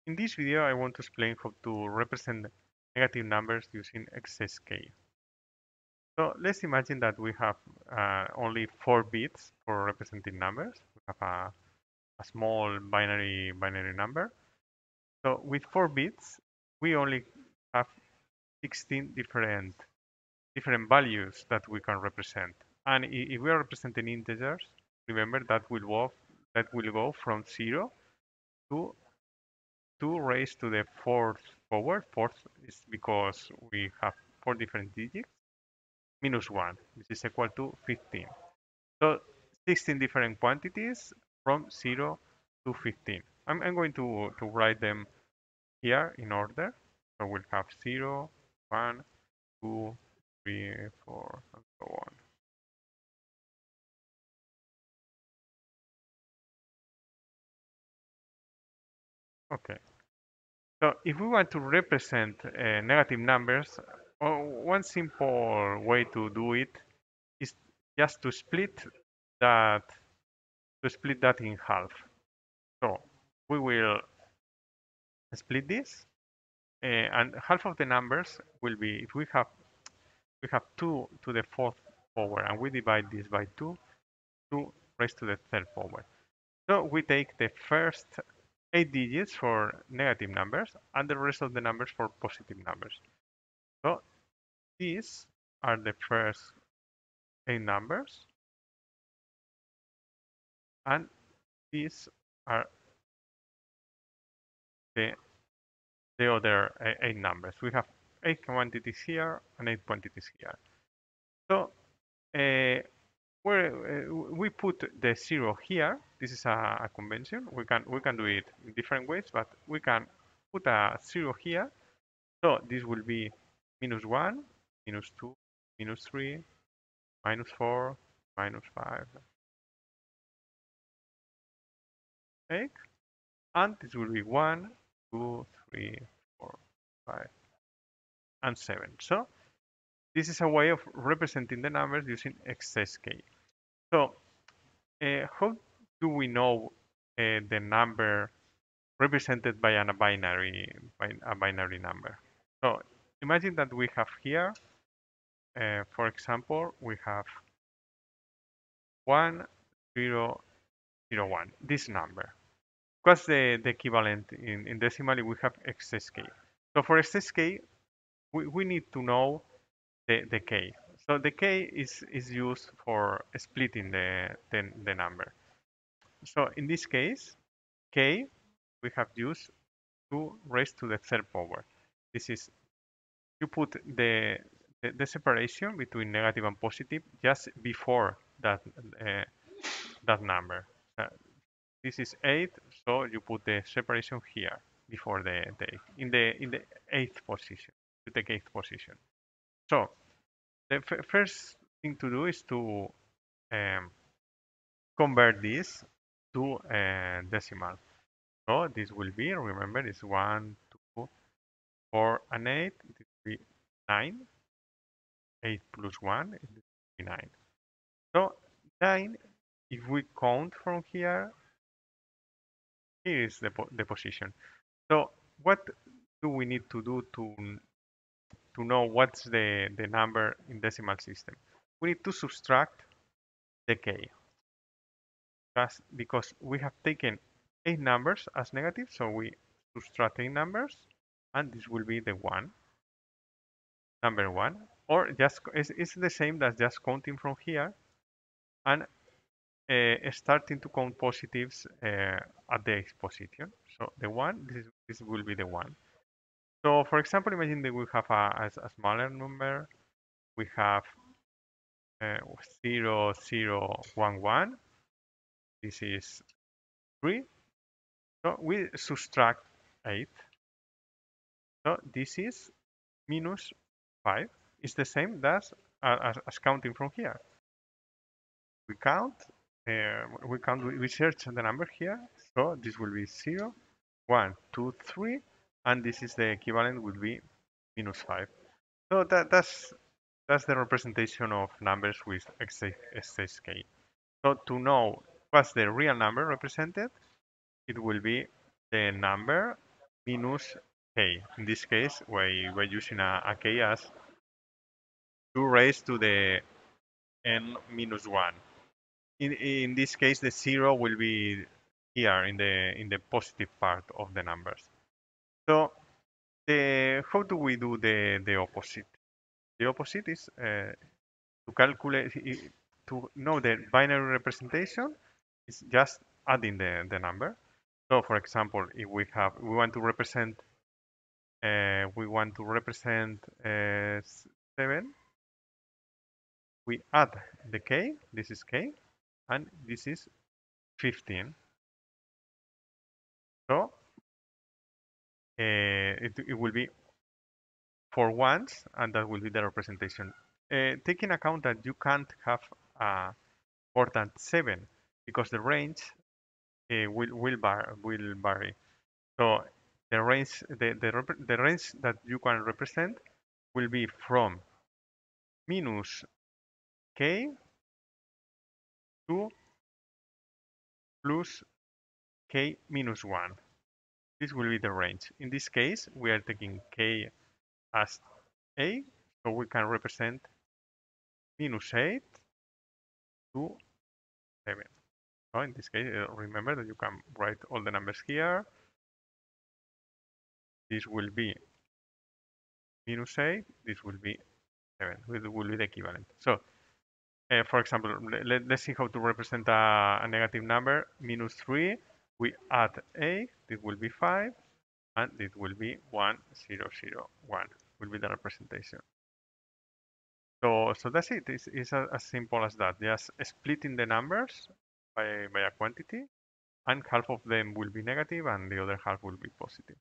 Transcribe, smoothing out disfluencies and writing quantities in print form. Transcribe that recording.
In this video, I want to explain how to represent negative numbers using excess K. So let's imagine that we have only 4 bits for representing numbers. We have a small binary number. So with 4 bits, we only have 16 different values that we can represent. And if we are representing integers, remember that will go from 0 to 2 raised to the fourth power. Fourth is because we have 4 different digits, minus 1, which is equal to 15. So 16 different quantities from 0 to 15. I'm going to write them here in order. So we'll have 0, 1, 2, 3, 4, and so on. Okay. So if we want to represent negative numbers, one simple way to do it is just that to split that in half. So we will split this, and half of the numbers will be if we have 2 to the fourth power, and we divide this by 2, 2 raised to the third power. So we take the first 8 digits for negative numbers and the rest of the numbers for positive numbers. So these are the first 8 numbers, and these are the other 8 numbers. We have 8 quantities here and 8 quantities here. So we put the 0 here. This is a convention. We can do it in different ways, but we can put a 0 here. So this will be minus 1, minus 2, minus 3, minus 4, minus 5, 8. And this will be 1, 2, 3, 4, 5, and 7. So this is a way of representing the numbers using excess K. So how do we know the number represented by a binary number? So imagine that we have here, for example, we have 1, 0, 0, 1, this number. What's the equivalent in decimal? We have excess K. So for excess K, we need to know the K. So the K is used for splitting the number. So in this case, K, we have used 2 raised to the third power. This is, you put the separation between negative and positive just before that number. This is 8, so you put the separation here before the in the eighth position, to take eighth position. So the first thing to do is to um, convert this to decimal. So this will be, remember, it's 1, 2, 4, and 8. This will be 9. 8 plus 1 it will be 9. So 9, if we count from here, here is the position. So what do we need to do to know what's the number in decimal system? We need to subtract the k. Because we have taken 8 numbers as negative, so we subtract 8 numbers, and this will be the number 1. Or just it's the same as just counting from here and starting to count positives at the x position. So the 1, this will be the 1. So for example, imagine that we have a smaller number. We have 0, 0, 1, 1. This is 3. So we subtract 8. So this is minus 5. It's the same as counting from here. We count, we search the number here. So this will be 0, 1, 2, 3, and this is the equivalent will be minus 5. So that's the representation of numbers with excess K. So to know what's the real number represented, it will be the number minus k. In this case, we're using a k as 2 raised to the n minus 1. In this case, the 0 will be here in the positive part of the numbers. So how do we do the opposite? The opposite is to calculate, to know the binary representation is just adding the number. So for example, if we want to represent 7, we add the k, this is k, and this is 15. So it will be 4 ones, and that will be the representation. Taking account that you can't have more than 7 because the range will vary. So the range the range that you can represent will be from minus k to plus k minus 1. This will be the range. In this case, we are taking k as a, so we can represent minus 8 to 7. So in this case, remember that you can write all the numbers here. This will be minus 8, this will be 7, will be the equivalent. So for example, let's see how to represent a negative number. Minus 3, we add a, this will be 5, and it will be 1, 0, 0, 1, will be the representation. So that's it. It's as simple as that. Just splitting the numbers by a quantity, and half of them will be negative and the other half will be positive.